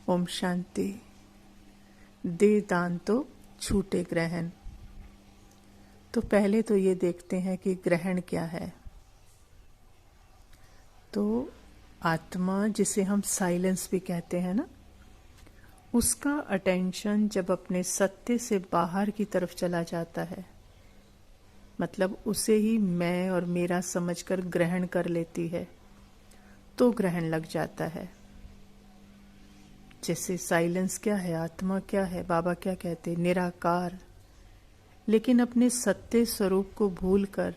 ओम शांति। दे दान तो छूटे ग्रहण। तो पहले तो ये देखते हैं कि ग्रहण क्या है। तो आत्मा, जिसे हम साइलेंस भी कहते हैं ना, उसका अटेंशन जब अपने सत्य से बाहर की तरफ चला जाता है, मतलब उसे ही मैं और मेरा समझकर ग्रहण कर लेती है, तो ग्रहण लग जाता है। जैसे साइलेंस क्या है, आत्मा क्या है, बाबा क्या कहते, निराकार। लेकिन अपने सत्य स्वरूप को भूलकर,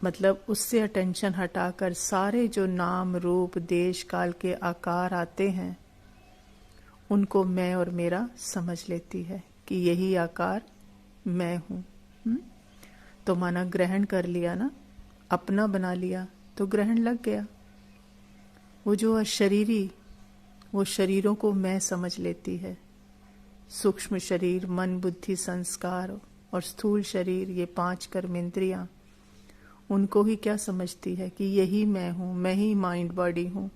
मतलब उससे अटेंशन हटाकर सारे जो नाम रूप देश काल के आकार आते हैं उनको मैं और मेरा समझ लेती है कि यही आकार मैं हूँ। तो माना ग्रहण कर लिया ना, अपना बना लिया, तो ग्रहण लग गया। वो जो अशरीरी, वो शरीरों को मैं समझ लेती है। सूक्ष्म शरीर, मन बुद्धि संस्कार और स्थूल शरीर, ये 5 कर्मेंद्रियां, उनको ही क्या समझती है कि यही मैं हूँ, मैं ही माइंड बॉडी हूँ।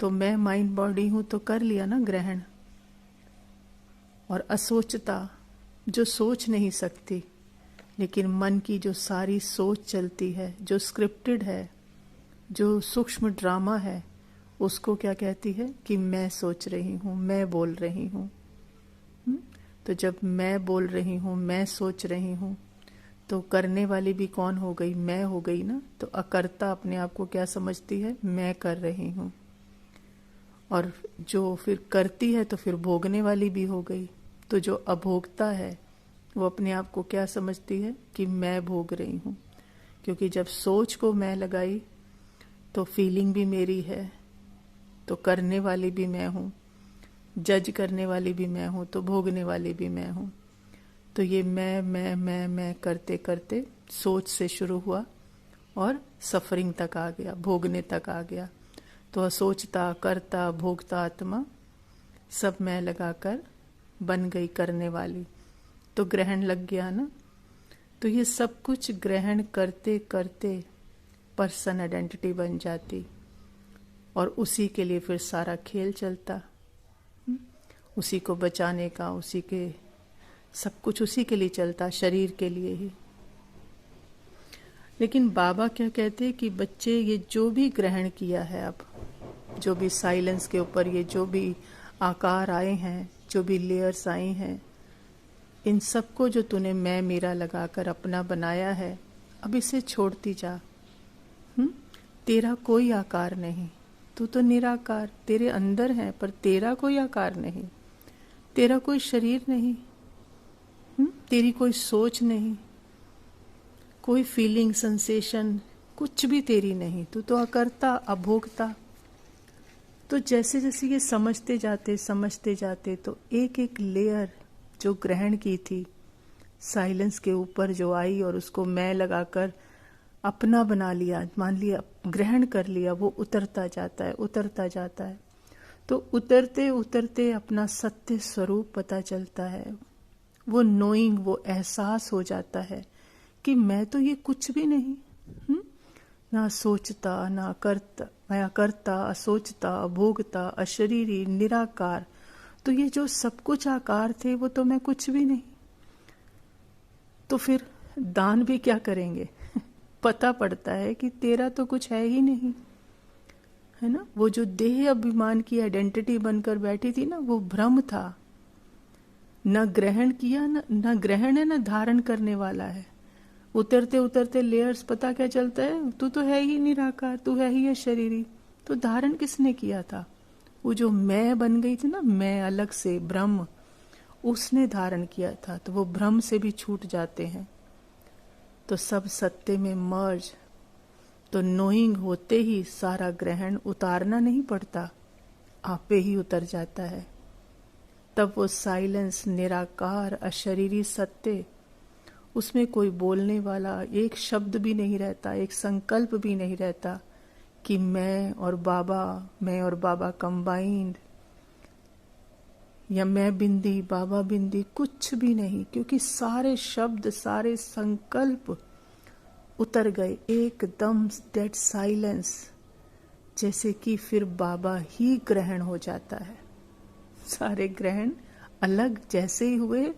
तो मैं माइंड बॉडी हूँ तो कर लिया ना ग्रहण। और असोचता, जो सोच नहीं सकती, लेकिन मन की जो सारी सोच चलती है, जो स्क्रिप्टेड है, जो सूक्ष्म ड्रामा है, उसको क्या कहती है कि मैं सोच रही हूँ, मैं बोल रही हूँ। तो जब मैं बोल रही हूँ, मैं सोच रही हूँ, तो करने वाली भी कौन हो गई, मैं हो गई ना। तो अकर्ता अपने आप को क्या समझती है, मैं कर रही हूँ। और जो फिर करती है तो फिर भोगने वाली भी हो गई। तो जो अभोक्ता है वो अपने आप को क्या समझती है कि मैं भोग रही हूँ। क्योंकि जब सोच को मैं लगाई तो फीलिंग भी मेरी है, तो करने वाली भी मैं हूँ, जज करने वाली भी मैं हूँ, तो भोगने वाली भी मैं हूँ। तो ये मैं करते करते सोच से शुरू हुआ और सफरिंग तक आ गया, भोगने तक आ गया। तो असोचता, करता, भोगता आत्मा सब मैं लगाकर बन गई करने वाली। तो ग्रहण लग गया ना। तो ये सब कुछ ग्रहण करते करते पर्सन आइडेंटिटी बन जाती और उसी के लिए फिर सारा खेल चलता। उसी को बचाने का, उसी के सब कुछ उसी के लिए चलता, शरीर के लिए ही। लेकिन बाबा क्या कहते हैं कि बच्चे, ये जो भी ग्रहण किया है, अब जो भी साइलेंस के ऊपर ये जो भी आकार आए हैं, जो भी लेयर्स आए हैं, इन सबको जो तूने मैं मेरा लगाकर अपना बनाया है, अब इसे छोड़ती जा। तेरा कोई आकार नहीं, तू तो निराकार, तेरे अंदर है, पर तेरा कोई आकार नहीं, तेरा कोई शरीर नहीं, तेरी कोई सोच नहीं, कोई फीलिंग सेंसेशन, कुछ भी तेरी नहीं। तू तो अकर्ता, अभोक्ता। तो जैसे जैसे ये समझते जाते तो एक एक लेयर जो ग्रहण की थी साइलेंस के ऊपर जो आई और उसको मैं लगाकर अपना बना लिया, मान लिया, ग्रहण कर लिया, वो उतरता जाता है, उतरता जाता है। तो उतरते उतरते अपना सत्य स्वरूप पता चलता है। वो नोइंग, वो एहसास हो जाता है कि मैं तो ये कुछ भी नहीं, ना सोचता, ना करता, मैं करता, असोचता, अभोगता, अशरीरी, निराकार। तो ये जो सब कुछ आकार थे वो तो मैं कुछ भी नहीं। तो फिर दान भी क्या करेंगे पता पड़ता है कि तेरा तो कुछ है ही नहीं, है ना। वो जो देह अभिमान की आइडेंटिटी बनकर बैठी थी ना, वो भ्रम था। न ग्रहण किया, न ग्रहण है, न धारण करने वाला है। उतरते उतरते लेयर्स पता क्या चलता है, तू तो है ही निराकार, तू है ही अशरीरी। तो धारण किसने किया था? वो जो मैं बन गई थी ना, मैं अलग से ब्रह्म, उसने धारण किया था। तो वो भ्रम से भी छूट जाते हैं, तो सब सत्य में मर्ज। तो नोइंग होते ही सारा ग्रहण उतारना नहीं पड़ता, आपे ही उतर जाता है। तब वो साइलेंस, निराकार, अशरीरी सत्य, उसमें कोई बोलने वाला एक शब्द भी नहीं रहता, एक संकल्प भी नहीं रहता कि मैं और बाबा कंबाइंड, या मैं बिंदी बाबा बिंदी, कुछ भी नहीं। क्योंकि सारे शब्द, सारे संकल्प उतर गए, एकदम डेड साइलेंस। जैसे कि फिर बाबा ही ग्रहण हो जाता है। सारे ग्रहण अलग जैसे ही हुए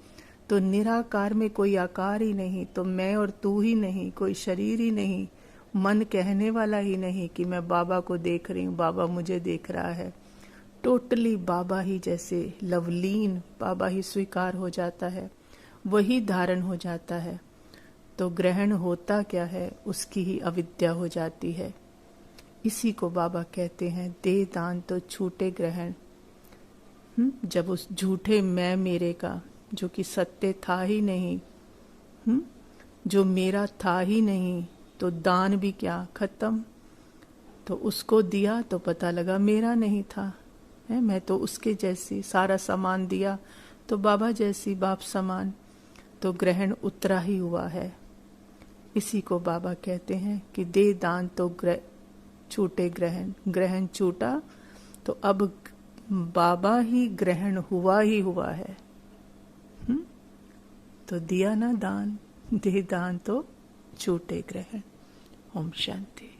तो निराकार में कोई आकार ही नहीं, तो मैं और तू ही नहीं, कोई शरीर ही नहीं, मन कहने वाला ही नहीं कि मैं बाबा को देख रही हूँ, बाबा मुझे देख रहा है। टोटली बाबा ही जैसे लवलीन, बाबा ही स्वीकार हो जाता है, वही धारण हो जाता है। तो ग्रहण होता क्या है, उसकी ही अविद्या हो जाती है। इसी को बाबा कहते हैं दे दान तो छूटे ग्रहण। जब उस झूठे मैं मेरे का, जो कि सत्य था ही नहीं, जो मेरा था ही नहीं, तो दान भी क्या, खत्म। तो उसको दिया तो पता लगा मेरा नहीं था, है मैं तो उसके जैसी, सारा सामान दिया तो बाबा जैसी, बाप समान, तो ग्रहण उतरा ही हुआ है। इसी को बाबा कहते हैं कि दे दान तो छूटे ग्रहण। ग्रहण छूटा तो अब बाबा ही ग्रहण हुआ ही हुआ है। तो दिया ना दान, दे दान तो छूटे ग्रहण। ओम शांति।